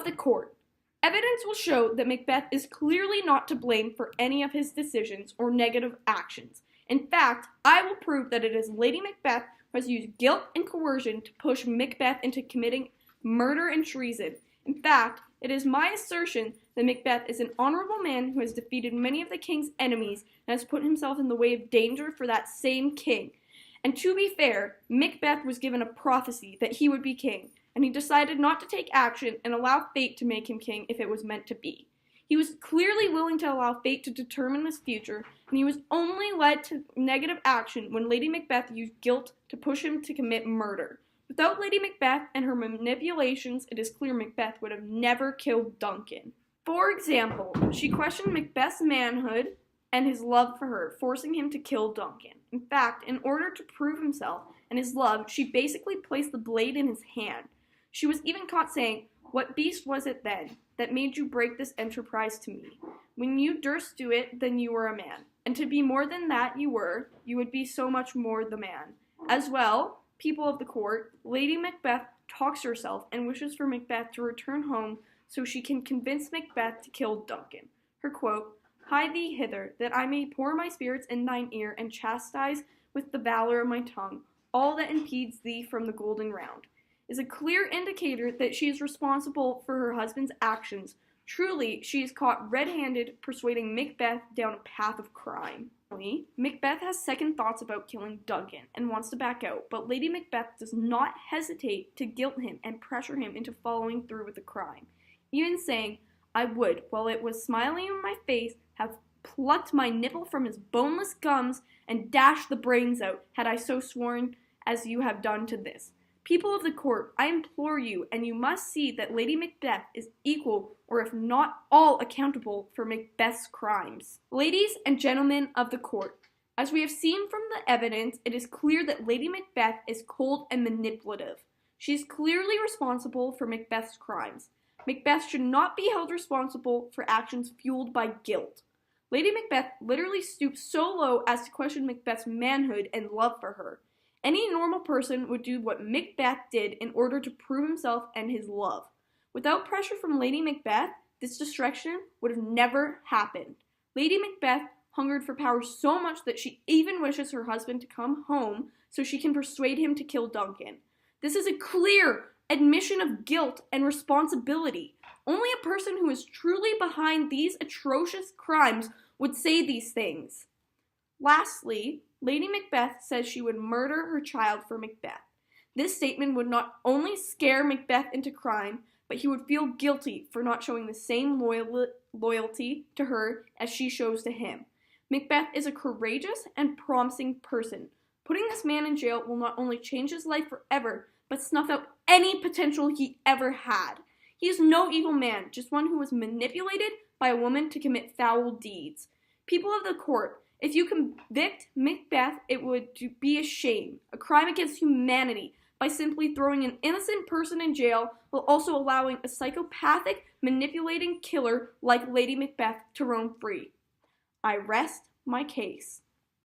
the court. Evidence will show that Macbeth is clearly not to blame for any of his decisions or negative actions. In fact, I will prove that it is Lady Macbeth who has used guilt and coercion to push Macbeth into committing murder and treason. In fact, it is my assertion that Macbeth is an honorable man who has defeated many of the king's enemies and has put himself in the way of danger for that same king. And to be fair, Macbeth was given a prophecy that he would be king, and he decided not to take action and allow fate to make him king if it was meant to be. He was clearly willing to allow fate to determine his future, and he was only led to negative action when Lady Macbeth used guilt to push him to commit murder. Without Lady Macbeth and her manipulations, it is clear Macbeth would have never killed Duncan. For example, she questioned Macbeth's manhood and his love for her, forcing him to kill Duncan. In fact, in order to prove himself and his love, she basically placed the blade in his hand. She was even caught saying, "What beast was it then that made you break this enterprise to me? When you durst do it, then you were a man. And to be more than that you would be so much more the man." As well, people of the court, Lady Macbeth talks to herself and wishes for Macbeth to return home so she can convince Macbeth to kill Duncan. Her quote, "Hie thee hither, that I may pour my spirits in thine ear and chastise with the valor of my tongue all that impedes thee from the golden round," is a clear indicator that she is responsible for her husband's actions. Truly, she is caught red-handed persuading Macbeth down a path of crime. Macbeth has second thoughts about killing Duncan and wants to back out, but Lady Macbeth does not hesitate to guilt him and pressure him into following through with the crime, even saying, "I would, while it was smiling in my face, have plucked my nipple from his boneless gums and dashed the brains out, had I so sworn as you have done to this." People of the court, I implore you, and you must see that Lady Macbeth is equal, or if not all, accountable for Macbeth's crimes. Ladies and gentlemen of the court, as we have seen from the evidence, it is clear that Lady Macbeth is cold and manipulative. She is clearly responsible for Macbeth's crimes. Macbeth should not be held responsible for actions fueled by guilt. Lady Macbeth literally stooped so low as to question Macbeth's manhood and love for her. Any normal person would do what Macbeth did in order to prove himself and his love. Without pressure from Lady Macbeth, this destruction would have never happened. Lady Macbeth hungered for power so much that she even wishes her husband to come home so she can persuade him to kill Duncan. This is a clear admission of guilt and responsibility. Only a person who is truly behind these atrocious crimes would say these things. Lastly, Lady Macbeth says she would murder her child for Macbeth. This statement would not only scare Macbeth into crime, but he would feel guilty for not showing the same loyalty to her as she shows to him. Macbeth is a courageous and promising person. Putting this man in jail will not only change his life forever, but snuff out any potential he ever had. He is no evil man, just one who was manipulated by a woman to commit foul deeds. People of the court, if you convict Macbeth, it would be a shame, a crime against humanity, by simply throwing an innocent person in jail while also allowing a psychopathic, manipulating killer like Lady Macbeth to roam free. I rest my case.